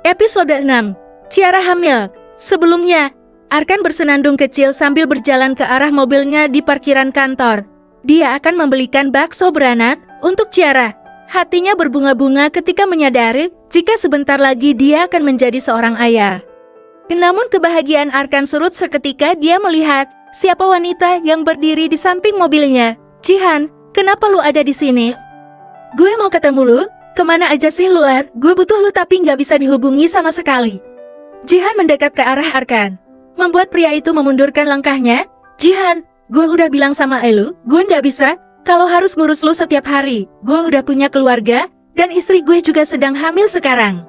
Episode 6. Ciara hamil. Sebelumnya, Arkan bersenandung kecil sambil berjalan ke arah mobilnya di parkiran kantor. Dia akan membelikan bakso beranak untuk Ciara. Hatinya berbunga-bunga ketika menyadari jika sebentar lagi dia akan menjadi seorang ayah. Namun kebahagiaan Arkan surut seketika dia melihat siapa wanita yang berdiri di samping mobilnya. Jihan, kenapa lu ada di sini? Gue mau ketemu lu. Kemana aja sih luar? Gue butuh lu tapi nggak bisa dihubungi sama sekali. Jihan mendekat ke arah Arkan, membuat pria itu memundurkan langkahnya. Jihan, gue udah bilang sama elu, gue nggak bisa. Kalau harus ngurus lu setiap hari. Gue udah punya keluarga, dan istri gue juga sedang hamil sekarang.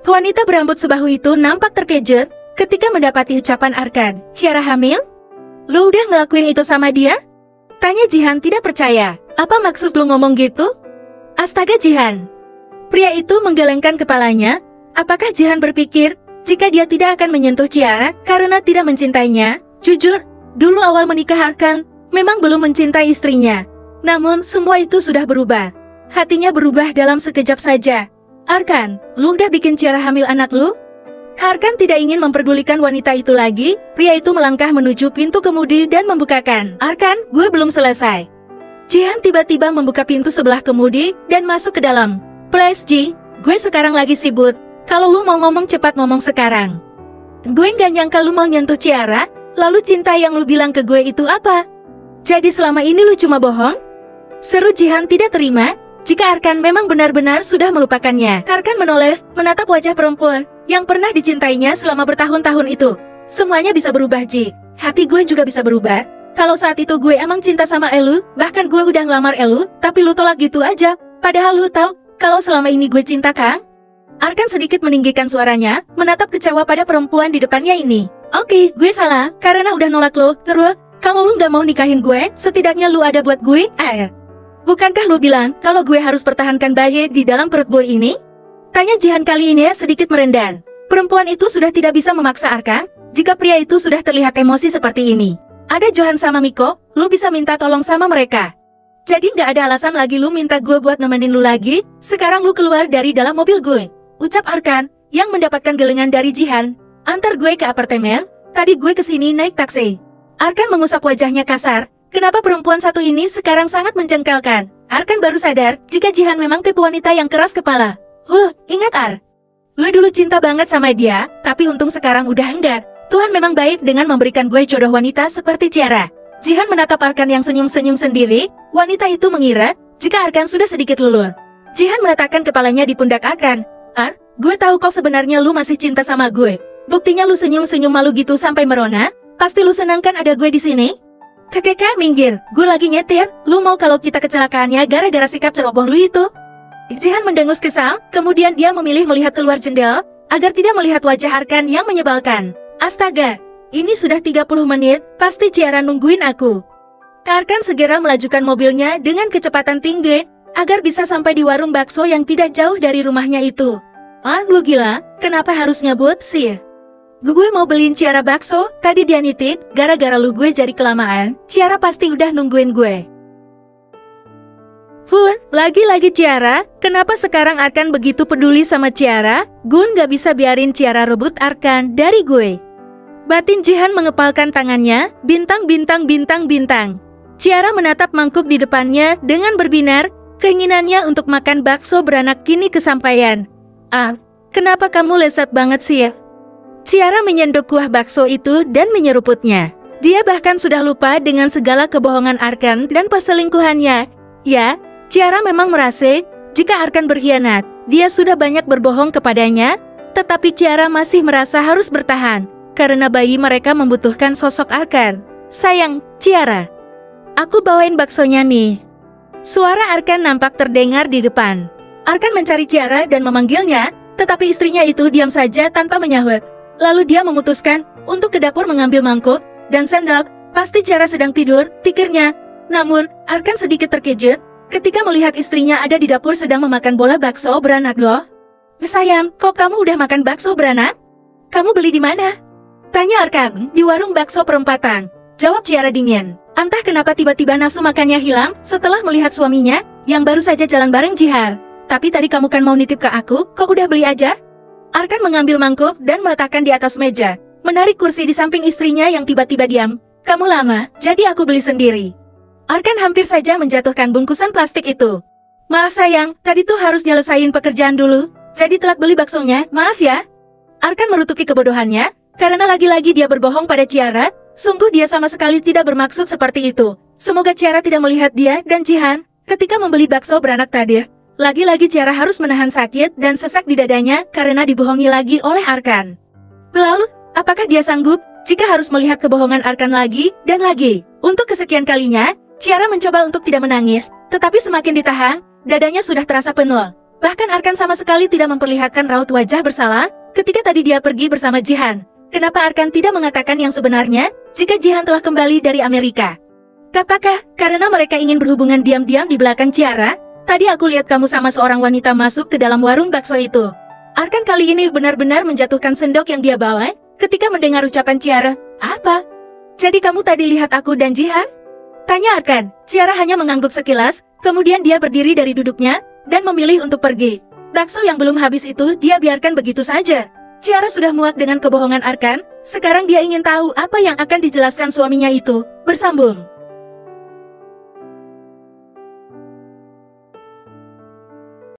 Wanita berambut sebahu itu nampak terkejut ketika mendapati ucapan Arkan. Ciara hamil? Lu udah ngelakuin itu sama dia? Tanya Jihan tidak percaya. Apa maksud lu ngomong gitu? Astaga Jihan. Pria itu menggelengkan kepalanya. Apakah Jihan berpikir jika dia tidak akan menyentuh Ciara karena tidak mencintainya? Jujur, dulu awal menikah Arkan memang belum mencintai istrinya. Namun semua itu sudah berubah. Hatinya berubah dalam sekejap saja. Arkan, lu udah bikin Ciara hamil anak lu? Arkan tidak ingin memperdulikan wanita itu lagi. Pria itu melangkah menuju pintu kemudi dan membukakan. Arkan, gue belum selesai. Jihan tiba-tiba membuka pintu sebelah kemudi dan masuk ke dalam. Please Ji, gue sekarang lagi sibuk. Kalau lu mau ngomong cepat ngomong sekarang. Gue nggak nyangka lu mau nyentuh Ciara. Lalu cinta yang lu bilang ke gue itu apa? Jadi selama ini lu cuma bohong? Seru Jihan tidak terima jika Arkan memang benar-benar sudah melupakannya. Arkan menoleh, menatap wajah perempuan yang pernah dicintainya selama bertahun-tahun itu. Semuanya bisa berubah Ji. Hati gue juga bisa berubah. Kalau saat itu gue emang cinta sama elu, bahkan gue udah ngelamar elu, tapi lu tolak gitu aja. Padahal lu tahu kalau selama ini gue cinta kan? Arkan sedikit meninggikan suaranya, menatap kecewa pada perempuan di depannya ini. Oke, gue salah, karena udah nolak lo. Terus, kalau lu nggak mau nikahin gue, setidaknya lu ada buat gue, Bukankah lu bilang kalau gue harus pertahankan bayi di dalam perut boy ini? Tanya Jihan kali ini sedikit merendah. Perempuan itu sudah tidak bisa memaksa Arkan, jika pria itu sudah terlihat emosi seperti ini. Ada Johan sama Miko, lu bisa minta tolong sama mereka. Jadi nggak ada alasan lagi lu minta gue buat nemenin lu lagi. Sekarang lu keluar dari dalam mobil gue. Ucap Arkan, yang mendapatkan gelengan dari Jihan. Antar gue ke apartemen, tadi gue kesini naik taksi. Arkan mengusap wajahnya kasar. Kenapa perempuan satu ini sekarang sangat menjengkelkan? Arkan baru sadar, jika Jihan memang tipe wanita yang keras kepala. Ingat Ar. Lu dulu cinta banget sama dia, tapi untung sekarang udah enggak. Tuhan memang baik dengan memberikan gue jodoh wanita seperti Ciara. Jihan menatap Arkan yang senyum-senyum sendiri. Wanita itu mengira jika Arkan sudah sedikit luluh. Jihan meletakkan kepalanya di pundak Arkan. Ar, gue tahu kau sebenarnya lu masih cinta sama gue. Buktinya lu senyum-senyum malu gitu sampai merona. Pasti lu senang kan ada gue di sini? Kakek minggir, gue lagi nyetir. Lu mau kalau kita kecelakaannya gara-gara sikap ceroboh lu itu? Jihan mendengus kesal, kemudian dia memilih melihat keluar jendela agar tidak melihat wajah Arkan yang menyebalkan. Astaga, ini sudah 30 menit, pasti Ciara nungguin aku. Arkan segera melajukan mobilnya dengan kecepatan tinggi agar bisa sampai di warung bakso yang tidak jauh dari rumahnya itu. Lu gila, kenapa harus nyebut sih? Gue mau beliin Ciara bakso, tadi dia nitip, gara-gara lu gue jadi kelamaan, Ciara pasti udah nungguin gue. Lagi-lagi Ciara, kenapa sekarang Arkan begitu peduli sama Ciara? Gun gak bisa biarin Ciara rebut Arkan dari gue. Batin Jihan mengepalkan tangannya, bintang. Ciara menatap mangkuk di depannya dengan berbinar, keinginannya untuk makan bakso beranak kini kesampaian. Kenapa kamu lezat banget sih? Ciara menyendok kuah bakso itu dan menyeruputnya. Dia bahkan sudah lupa dengan segala kebohongan Arkan dan perselingkuhannya. Ya, Ciara memang merasa jika Arkan berkhianat, dia sudah banyak berbohong kepadanya, tetapi Ciara masih merasa harus bertahan. Karena bayi mereka membutuhkan sosok Arkan. Sayang, Ciara. Aku bawain baksonya nih. Suara Arkan nampak terdengar di depan. Arkan mencari Ciara dan memanggilnya, tetapi istrinya itu diam saja tanpa menyahut. Lalu dia memutuskan untuk ke dapur mengambil mangkuk dan sendok. Pasti Ciara sedang tidur, pikirnya. Namun, Arkan sedikit terkejut ketika melihat istrinya ada di dapur sedang memakan bola bakso beranak loh. Sayang, kok kamu udah makan bakso beranak? Kamu beli di mana? Tanya Arkan, di warung bakso perempatan. Jawab Ciara dingin. Entah kenapa tiba-tiba nafsu makannya hilang setelah melihat suaminya yang baru saja jalan bareng Jihar. Tapi tadi kamu kan mau nitip ke aku, kok udah beli aja? Arkan mengambil mangkuk dan meletakkan di atas meja, menarik kursi di samping istrinya yang tiba-tiba diam. Kamu lama, jadi aku beli sendiri. Arkan hampir saja menjatuhkan bungkusan plastik itu. Maaf sayang, tadi tuh harus nyelesain pekerjaan dulu, jadi telat beli baksonya, maaf ya. Arkan merutuki kebodohannya, karena lagi-lagi dia berbohong pada Ciara. Sungguh dia sama sekali tidak bermaksud seperti itu. Semoga Ciara tidak melihat dia dan Jihan ketika membeli bakso beranak tadi. Lagi-lagi Ciara harus menahan sakit dan sesak di dadanya karena dibohongi lagi oleh Arkan. Lalu, apakah dia sanggup jika harus melihat kebohongan Arkan lagi dan lagi? Untuk kesekian kalinya, Ciara mencoba untuk tidak menangis, tetapi semakin ditahan, dadanya sudah terasa penuh. Bahkan Arkan sama sekali tidak memperlihatkan raut wajah bersalah ketika tadi dia pergi bersama Jihan. Kenapa Arkan tidak mengatakan yang sebenarnya jika Jihan telah kembali dari Amerika? Apakah karena mereka ingin berhubungan diam-diam di belakang Ciara? Tadi aku lihat kamu sama seorang wanita masuk ke dalam warung bakso itu. Arkan kali ini benar-benar menjatuhkan sendok yang dia bawa ketika mendengar ucapan Ciara. Apa? Jadi kamu tadi lihat aku dan Jihan? Tanya Arkan. Ciara hanya mengangguk sekilas, kemudian dia berdiri dari duduknya dan memilih untuk pergi. Bakso yang belum habis itu dia biarkan begitu saja. Ciara sudah muak dengan kebohongan Arkan, sekarang dia ingin tahu apa yang akan dijelaskan suaminya itu. Bersambung.